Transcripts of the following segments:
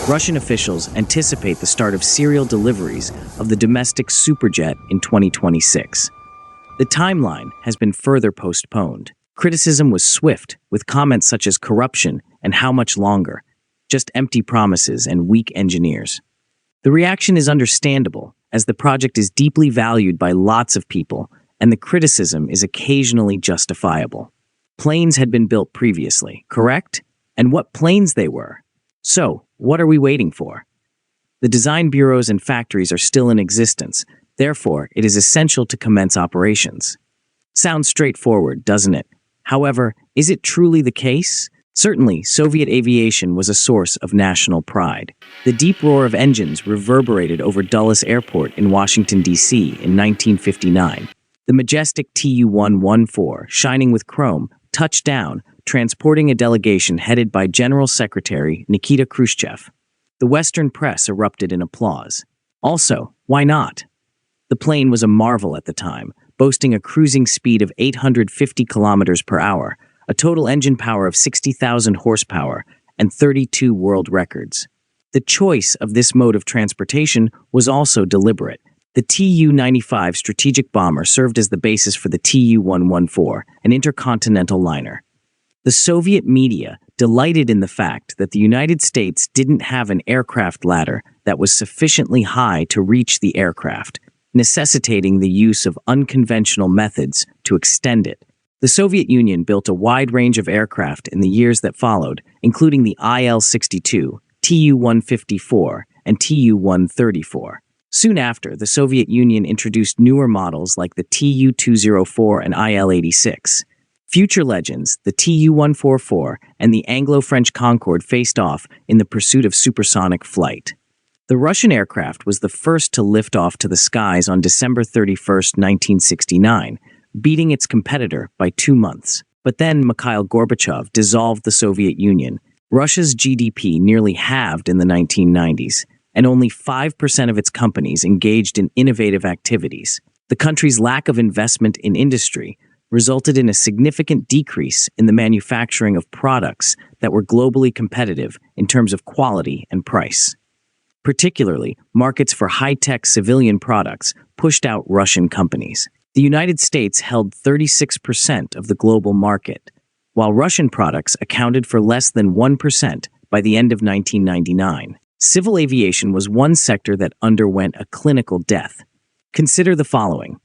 Russian officials anticipate the start of serial deliveries of the domestic Superjet in 2026. The timeline has been further postponed. Criticism was swift, with comments such as corruption and how much longer, just empty promises and weak engineers. The reaction is understandable, as the project is deeply valued by lots of people, and the criticism is occasionally justifiable. Planes had been built previously, correct? And what planes they were. So, what are we waiting for? The design bureaus and factories are still in existence, therefore, it is essential to commence operations. Sounds straightforward, doesn't it? However, is it truly the case? Certainly, Soviet aviation was a source of national pride. The deep roar of engines reverberated over Dulles Airport in Washington, D.C. in 1959. The majestic Tu-114, shining with chrome, touched down, transporting a delegation headed by General Secretary Nikita Khrushchev. The Western press erupted in applause. Also, why not? The plane was a marvel at the time, boasting a cruising speed of 850 kilometers per hour, a total engine power of 60,000 horsepower, and 32 world records. The choice of this mode of transportation was also deliberate. The Tu-95 strategic bomber served as the basis for the Tu-114, an intercontinental liner. The Soviet media delighted in the fact that the United States didn't have an aircraft ladder that was sufficiently high to reach the aircraft, necessitating the use of unconventional methods to extend it. The Soviet Union built a wide range of aircraft in the years that followed, including the Il-62, Tu-154, and Tu-134. Soon after, the Soviet Union introduced newer models like the Tu-204 and Il-86. Future legends, the Tu-144 and the Anglo-French Concorde faced off in the pursuit of supersonic flight. The Russian aircraft was the first to lift off to the skies on December 31, 1969, beating its competitor by 2 months. But then Mikhail Gorbachev dissolved the Soviet Union. Russia's GDP nearly halved in the 1990s, and only 5% of its companies engaged in innovative activities. The country's lack of investment in industry resulted in a significant decrease in the manufacturing of products that were globally competitive in terms of quality and price. Particularly, markets for high-tech civilian products pushed out Russian companies. The United States held 36% of the global market, while Russian products accounted for less than 1% by the end of 1999. Civil aviation was one sector that underwent a clinical death. Consider the following.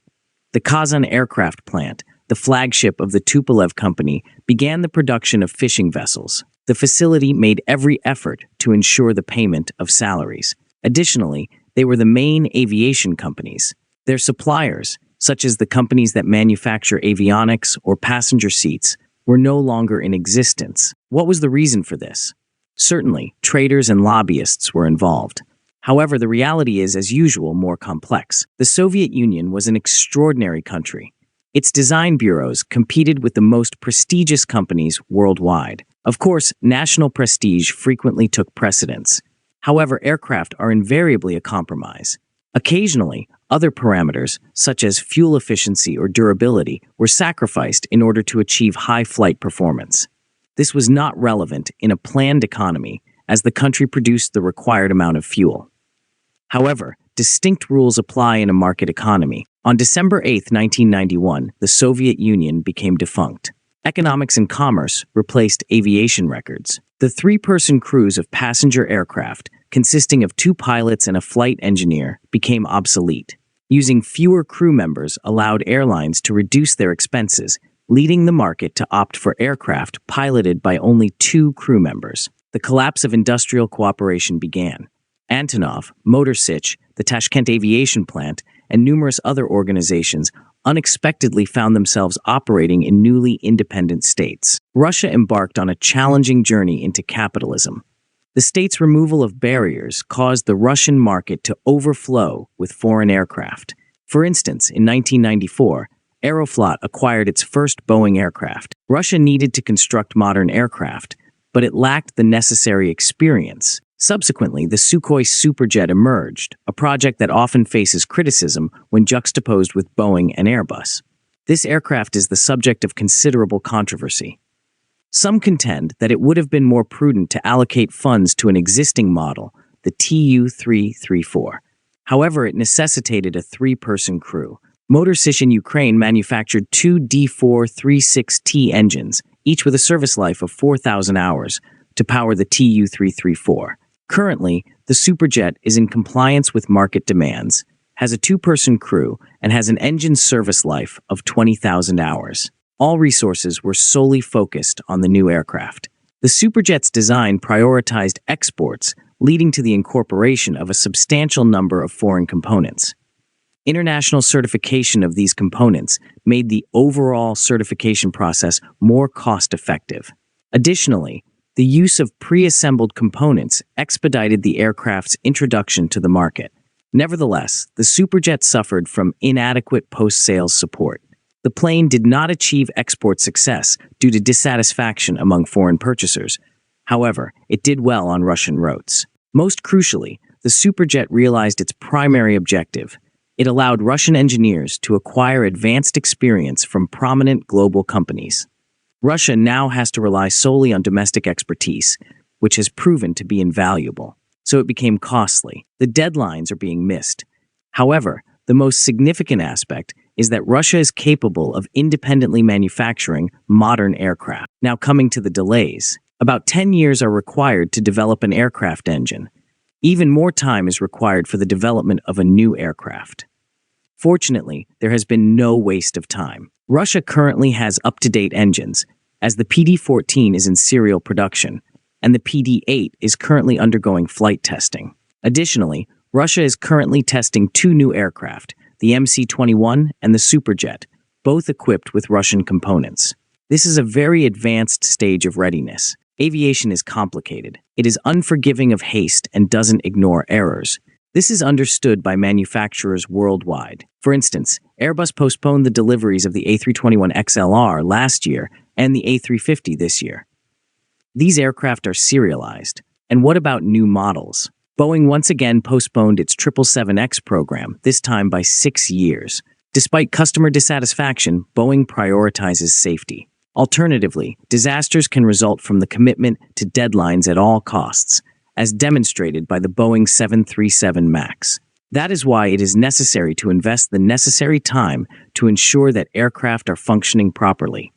The Kazan aircraft plant, the flagship of the Tupolev Company, began the production of fishing vessels. The facility made every effort to ensure the payment of salaries. Additionally, they were the main aviation companies. Their suppliers, such as the companies that manufacture avionics or passenger seats, were no longer in existence. What was the reason for this? Certainly, traders and lobbyists were involved. However, the reality is, as usual, more complex. The Soviet Union was an extraordinary country. Its design bureaus competed with the most prestigious companies worldwide. Of course, national prestige frequently took precedence. However, aircraft are invariably a compromise. Occasionally, other parameters, such as fuel efficiency or durability, were sacrificed in order to achieve high flight performance. This was not relevant in a planned economy, as the country produced the required amount of fuel. However, distinct rules apply in a market economy. On December 8, 1991, the Soviet Union became defunct. Economics and commerce replaced aviation records. The three-person crews of passenger aircraft, consisting of 2 pilots and a flight engineer, became obsolete. Using fewer crew members allowed airlines to reduce their expenses, leading the market to opt for aircraft piloted by only 2 crew members. The collapse of industrial cooperation began. Antonov, Motor Sich, the Tashkent Aviation Plant, and numerous other organizations unexpectedly found themselves operating in newly independent states. Russia embarked on a challenging journey into capitalism. The state's removal of barriers caused the Russian market to overflow with foreign aircraft. For instance, in 1994, Aeroflot acquired its first Boeing aircraft. Russia needed to construct modern aircraft, but it lacked the necessary experience. Subsequently, the Sukhoi Superjet emerged, a project that often faces criticism when juxtaposed with Boeing and Airbus. This aircraft is the subject of considerable controversy. Some contend that it would have been more prudent to allocate funds to an existing model, the Tu-334. However, it necessitated a three-person crew. Motor Syshin Ukraine manufactured two D436T engines, each with a service life of 4,000 hours, to power the Tu-334. Currently, the Superjet is in compliance with market demands, has a two-person crew, and has an engine service life of 20,000 hours. All resources were solely focused on the new aircraft. The Superjet's design prioritized exports, leading to the incorporation of a substantial number of foreign components. International certification of these components made the overall certification process more cost-effective. Additionally, the use of pre-assembled components expedited the aircraft's introduction to the market. Nevertheless, the Superjet suffered from inadequate post-sales support. The plane did not achieve export success due to dissatisfaction among foreign purchasers. However, it did well on Russian roads. Most crucially, the Superjet realized its primary objective. It allowed Russian engineers to acquire advanced experience from prominent global companies. Russia now has to rely solely on domestic expertise, which has proven to be invaluable. So it became costly. The deadlines are being missed. However, the most significant aspect is that Russia is capable of independently manufacturing modern aircraft. Now coming to the delays. About 10 years are required to develop an aircraft engine. Even more time is required for the development of a new aircraft. Fortunately, there has been no waste of time. Russia currently has up-to-date engines, as the PD-14 is in serial production, and the PD-8 is currently undergoing flight testing. Additionally, Russia is currently testing two new aircraft, the MC-21 and the Superjet, both equipped with Russian components. This is a very advanced stage of readiness. Aviation is complicated. It is unforgiving of haste and doesn't ignore errors. This is understood by manufacturers worldwide. For instance, Airbus postponed the deliveries of the A321XLR last year and the A350 this year. These aircraft are serialized. And what about new models? Boeing once again postponed its 777X program, this time by 6 years. Despite customer dissatisfaction, Boeing prioritizes safety. Alternatively, disasters can result from the commitment to deadlines at all costs, as demonstrated by the Boeing 737 MAX. That is why it is necessary to invest the necessary time to ensure that aircraft are functioning properly.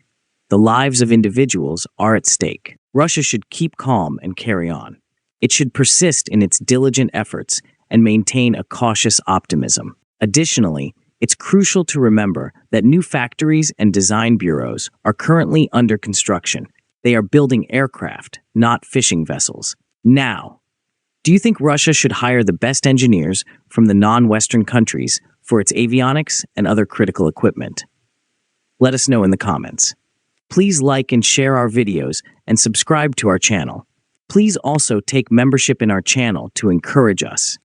The lives of individuals are at stake. Russia should keep calm and carry on. It should persist in its diligent efforts and maintain a cautious optimism. Additionally, it's crucial to remember that new factories and design bureaus are currently under construction. They are building aircraft, not fishing vessels. Now, do you think Russia should hire the best engineers from the non-Western countries for its avionics and other critical equipment? Let us know in the comments. Please like and share our videos and subscribe to our channel. Please also take membership in our channel to encourage us.